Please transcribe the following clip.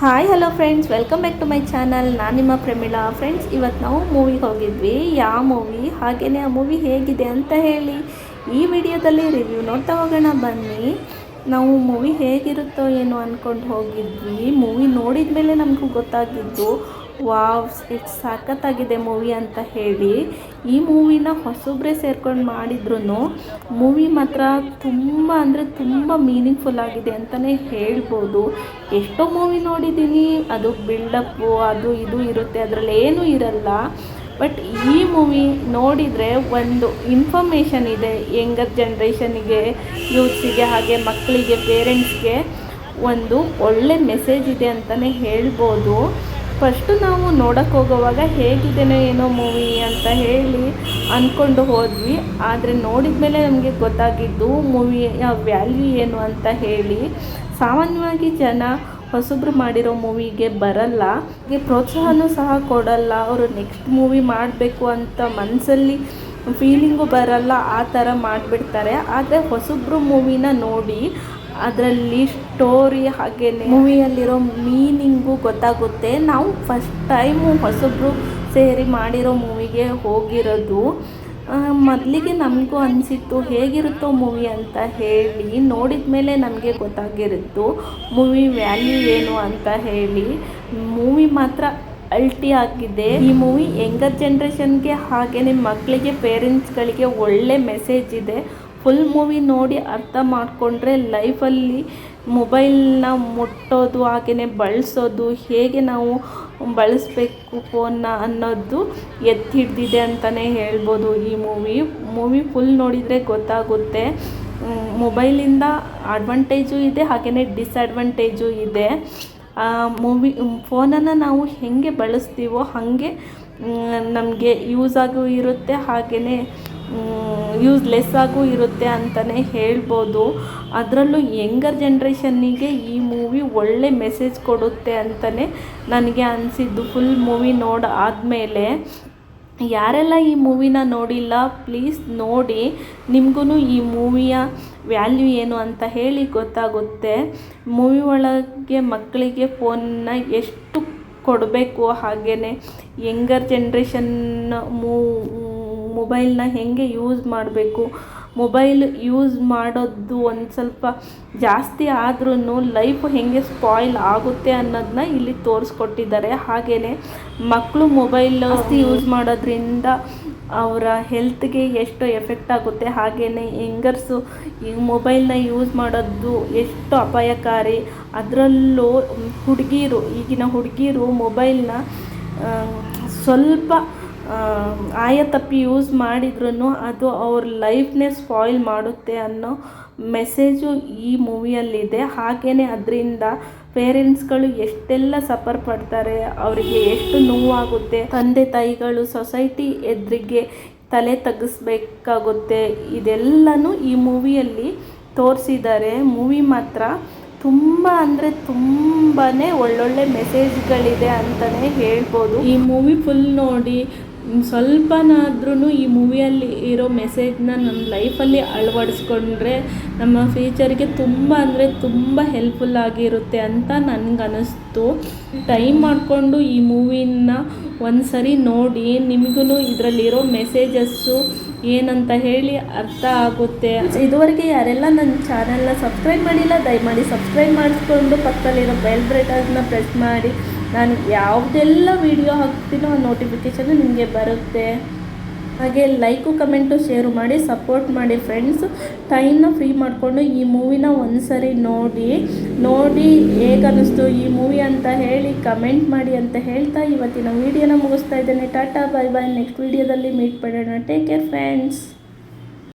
Hi hello friends, welcome back to my channel. ನಾನು ನಿಮ್ಮ Pramila. Friends, ಇವತ್ತು ನಾವು ಮೂವಿಗೆ ಹೋಗಿದ್ವಿ. ಯಾವ ಮೂವಿ, ಹಾಗೆಯೇ ಆ ಮೂವಿ ಹೇಗಿದೆ ಅಂತ ಹೇಳಿ ಈ ವಿಡಿಯೋದಲ್ಲಿ ರಿವ್ಯೂ ನೋಡ್ತಾ ಹೋಗೋಣ ಬನ್ನಿ. ನಾವು ಮೂವಿ ಹೇಗಿರುತ್ತೋ ಏನೋ ಅಂದ್ಕೊಂಡು ಹೋಗಿದ್ವಿ. ಮೂವಿ ನೋಡಿದ ಮೇಲೆ ನಮಗೂ ಗೊತ್ತಾಗಿದ್ದು ವಾವ್, ಎಷ್ಟು ಸಖತ್ತಾಗಿದೆ ಮೂವಿ ಅಂತ ಹೇಳಿ. ಈ ಮೂವಿನ ಹೊಸೊಬ್ಬರೇ ಸೇರ್ಕೊಂಡು ಮಾಡಿದ್ರು ಮೂವಿ ಮಾತ್ರ ತುಂಬ ಅಂದರೆ ತುಂಬ ಮೀನಿಂಗ್ಫುಲ್ ಆಗಿದೆ ಅಂತಲೇ ಹೇಳ್ಬೋದು. ಎಷ್ಟೋ ಮೂವಿ ನೋಡಿದ್ದೀನಿ, ಅದು ಬಿಲ್ಡಪ್ಪು ಅದು ಇದು ಇರುತ್ತೆ, ಅದರಲ್ಲಿ ಏನೂ ಇರಲ್ಲ. ಬಟ್ ಈ ಮೂವಿ ನೋಡಿದರೆ ಒಂದು ಇನ್ಫಾರ್ಮೇಷನ್ ಇದೆ, ಯಂಗರ್ ಜನ್ರೇಷನಿಗೆ, ಯೂತ್ಸಿಗೆ, ಹಾಗೆ ಮಕ್ಕಳಿಗೆ, ಪೇರೆಂಟ್ಸ್ಗೆ ಒಂದು ಒಳ್ಳೆ ಮೆಸೇಜ್ ಇದೆ ಅಂತಲೇ ಹೇಳ್ಬೋದು. ಫಸ್ಟು ನಾವು ನೋಡೋಕ್ಕೆ ಹೋಗೋವಾಗ ಹೇಗಿದೆಯೋ ಏನೋ ಮೂವಿ ಅಂತ ಹೇಳಿ ಅಂದ್ಕೊಂಡು ಹೋದ್ವಿ. ಆದರೆ ನೋಡಿದ ಮೇಲೆ ನಮಗೆ ಗೊತ್ತಾಗಿದ್ದು ಮೂವಿಯ ವ್ಯಾಲ್ಯೂ ಏನು ಅಂತ ಹೇಳಿ. ಸಾಮಾನ್ಯವಾಗಿ ಜನ ಹೊಸಬ್ರು ಮಾಡಿರೋ ಮೂವಿಗೆ ಬರಲ್ಲ, ಹಾಗೆ ಪ್ರೋತ್ಸಾಹನೂ ಸಹ ಕೊಡಲ್ಲ. ಅವರು ನೆಕ್ಸ್ಟ್ ಮೂವಿ ಮಾಡಬೇಕು ಅಂತ ಮನಸ್ಸಲ್ಲಿ ಫೀಲಿಂಗು ಬರಲ್ಲ, ಆ ಥರ ಮಾಡಿಬಿಡ್ತಾರೆ. ಆದರೆ ಹೊಸಬ್ರು ಮೂವಿನ ನೋಡಿ ಅದರಲ್ಲಿ ಸ್ಟೋರಿ ಹಾಗೇ ಮೂವಿಯಲ್ಲಿರೋ ಮೀನಿಂಗು ಗೊತ್ತಾಗುತ್ತೆ. ನಾವು ಫಸ್ಟ್ ಟೈಮು ಹೊಸಬ್ರು ಸೇರಿ ಮಾಡಿರೋ ಮೂವಿಗೆ ಹೋಗಿರೋದು. ಮೊದಲಿಗೆ ನಮಗೂ ಅನಿಸಿತ್ತು ಹೇಗಿರುತ್ತೋ ಮೂವಿ ಅಂತ ಹೇಳಿ. ನೋಡಿದ ಮೇಲೆ ನಮಗೆ ಗೊತ್ತಾಗಿರುತ್ತು ಮೂವಿ ವ್ಯಾಲ್ಯೂ ಏನು ಅಂತ ಹೇಳಿ. ಮೂವಿ ಮಾತ್ರ ಅಲ್ಟಿ ಆಗಿದೆ. ಈ ಮೂವಿ ಯಂಗರ್ ಜನ್ರೇಷನ್ಗೆ ಹಾಗೆಯೇ ಮಕ್ಕಳಿಗೆ, ಪೇರೆಂಟ್ಸ್ಗಳಿಗೆ ಒಳ್ಳೆ ಮೆಸೇಜ್ ಇದೆ. ಫುಲ್ ಮೂವಿ ನೋಡಿ ಅರ್ಥ ಮಾಡಿಕೊಂಡ್ರೆ ಲೈಫಲ್ಲಿ ಮೊಬೈಲ್ನ ಮುಟ್ಟೋದು ಹಾಗೆಯೇ ಬಳಸೋದು, ಹೇಗೆ ನಾವು ಬಳಸಬೇಕು ಫೋನ್ನ ಅನ್ನೋದು ಎತ್ತಿ ಹಿಡ್ದಿದೆ ಅಂತಲೇ ಹೇಳ್ಬೋದು. ಈ ಮೂವಿ ಫುಲ್ ನೋಡಿದರೆ ಗೊತ್ತಾಗುತ್ತೆ. ಮೊಬೈಲಿಂದ ಅಡ್ವಾಂಟೇಜು ಇದೆ, ಹಾಗೆಯೇ ಡಿಸ್ಅಡ್ವಾಂಟೇಜು ಇದೆ. ಫೋನನ್ನು ನಾವು ಹೇಗೆ ಬಳಸ್ತೀವೋ ಹಾಗೆ ನಮಗೆ ಯೂಸ್ ಆಗೂ ಇರುತ್ತೆ, ಹಾಗೆಯೇ ಯೂಸ್ಲೆಸ್ ಆಗೂ ಇರುತ್ತೆ ಅಂತಲೇ ಹೇಳ್ಬೋದು. ಅದರಲ್ಲೂ ಯಂಗರ್ ಜನ್ರೇಷನ್ನಿಗೆ ಈ ಮೂವಿ ಒಳ್ಳೆ ಮೆಸೇಜ್ ಕೊಡುತ್ತೆ ಅಂತಲೇ ನನಗೆ ಅನಿಸಿದ್ದು. ಫುಲ್ ಮೂವಿ ಆದಮೇಲೆ ಯಾರೆಲ್ಲ ಈ ಮೂವಿನ ನೋಡಿಲ್ಲ ಪ್ಲೀಸ್ ನೋಡಿ, ನಿಮಗೂ ಈ ಮೂವಿಯ ವ್ಯಾಲ್ಯೂ ಏನು ಅಂತ ಹೇಳಿ ಗೊತ್ತಾಗುತ್ತೆ. ಮೂವಿ ಒಳಗೆ ಮಕ್ಕಳಿಗೆ ಫೋನ್ನ ಎಷ್ಟು ಕೊಡಬೇಕು, ಹಾಗೆಯೇ ಯಂಗರ್ ಜನ್ರೇಷನ್ ಮೊಬೈಲ್ನ ಹೇಗೆ ಯೂಸ್ ಮಾಡಬೇಕು, ಮೊಬೈಲ್ ಯೂಸ್ ಮಾಡೋದು ಒಂದು ಸ್ವಲ್ಪ ಜಾಸ್ತಿ ಆದ್ರೂ ಲೈಫ್ ಹೇಗೆ ಸ್ಪಾಯ್ಲ್ ಆಗುತ್ತೆ ಅನ್ನೋದನ್ನ ಇಲ್ಲಿ ತೋರಿಸ್ಕೊಟ್ಟಿದ್ದಾರೆ. ಹಾಗೆಯೇ ಮಕ್ಕಳು ಮೊಬೈಲ್ ಜಾಸ್ತಿ ಯೂಸ್ ಮಾಡೋದ್ರಿಂದ ಅವರ ಹೆಲ್ತ್ಗೆ ಎಷ್ಟು ಎಫೆಕ್ಟ್ ಆಗುತ್ತೆ, ಹಾಗೆಯೇ ಯಂಗರ್ಸು ಈ ಮೊಬೈಲ್ನ ಯೂಸ್ ಮಾಡೋದು ಎಷ್ಟು ಅಪಾಯಕಾರಿ. ಅದರಲ್ಲೂ ಈಗಿನ ಹುಡುಗಿರು ಮೊಬೈಲ್ನ ಸ್ವಲ್ಪ ಆಯತಪ್ಪಿ ಯೂಸ್ ಮಾಡಿದ್ರೂ ಅದು ಅವ್ರ ಲೈಫ್ನೇ ಸ್ಪಾಯ್ಲ್ ಮಾಡುತ್ತೆ ಅನ್ನೋ ಮೆಸೇಜು ಈ ಮೂವಿಯಲ್ಲಿದೆ. ಹಾಗೆಯೇ ಅದರಿಂದ ಪೇರೆಂಟ್ಸ್ಗಳು ಎಷ್ಟೆಲ್ಲ ಸಫರ್ ಪಡ್ತಾರೆ, ಅವರಿಗೆ ಎಷ್ಟು ನೋವಾಗುತ್ತೆ, ತಂದೆ ತಾಯಿಗಳು ಸೊಸೈಟಿ ಎದುರಿಗೆ ತಲೆ ತಗ್ಗಿಸ್ಬೇಕಾಗುತ್ತೆ. ಇದೆಲ್ಲನೂ ಈ ಮೂವಿಯಲ್ಲಿ ತೋರಿಸಿದ್ದಾರೆ. ಮೂವಿ ಮಾತ್ರ ತುಂಬ ಅಂದರೆ ತುಂಬಾ ಒಳ್ಳೊಳ್ಳೆ ಮೆಸೇಜ್ಗಳಿದೆ ಅಂತಲೇ ಹೇಳ್ಬೋದು. ಈ ಮೂವಿ ಫುಲ್ ನೋಡಿ ಸ್ವಲ್ಪನಾದ್ರೂ ಈ ಮೂವಿಯಲ್ಲಿ ಇರೋ ಮೆಸೇಜ್ನ ನಮ್ಮ ಲೈಫಲ್ಲಿ ಅಳವಡಿಸ್ಕೊಂಡ್ರೆ ನಮ್ಮ ಫ್ಯೂಚರ್ಗೆ ತುಂಬ ಅಂದರೆ ತುಂಬ ಹೆಲ್ಪ್ಫುಲ್ ಆಗಿರುತ್ತೆ ಅಂತ ನನಗನ್ನಿಸ್ತು. ಟೈಮ್ ಮಾಡಿಕೊಂಡು ಈ ಮೂವಿನ ಒಂದು ಸರಿ ನೋಡಿ, ನಿಮಗೂ ಇದರಲ್ಲಿರೋ ಮೆಸೇಜಸ್ಸು ಏನಂತ ಹೇಳಿ ಅರ್ಥ ಆಗುತ್ತೆ. ಇದುವರೆಗೆ ಯಾರೆಲ್ಲ ನನ್ನ ಚಾನಲ್ನ ಸಬ್ಸ್ಕ್ರೈಬ್ ಮಾಡಿಲ್ಲ, ದಯಮಾಡಿ ಸಬ್ಸ್ಕ್ರೈಬ್ ಮಾಡಿಸ್ಕೊಂಡು ಪಕ್ಕದಲ್ಲಿರೋ ಬೆಲ್ ಬಟನ್ನ ಪ್ರೆಸ್ ಮಾಡಿ. ನಾನು ಯಾವುದೆಲ್ಲ ವಿಡಿಯೋ ಹಾಕ್ತೀನೋ ಆ ನೋಟಿಫಿಕೇಷನ್ನು ನಿಮಗೆ ಬರುತ್ತೆ. ಹಾಗೆ ಲೈಕು, ಕಮೆಂಟು, ಶೇರು ಮಾಡಿ ಸಪೋರ್ಟ್ ಮಾಡಿ ಫ್ರೆಂಡ್ಸ್. ಟೈಮ್ನ ಫ್ರೀ ಮಾಡಿಕೊಂಡು ಈ ಮೂವಿನ ಒಂದು ಸರಿ ನೋಡಿ ಹೇಗೆ ಅನ್ನಿಸ್ತು ಈ ಮೂವಿ ಅಂತ ಹೇಳಿ ಕಮೆಂಟ್ ಮಾಡಿ ಅಂತ ಹೇಳ್ತಾ ಇವತ್ತಿನ ವಿಡಿಯೋನ ಮುಗಿಸ್ತಾ ಇದ್ದೇನೆ. Tata, bye bye. ನೆಕ್ಸ್ಟ್ ವಿಡಿಯೋದಲ್ಲಿ ಮೀಟ್ ಮಾಡೋಣ. Take care friends.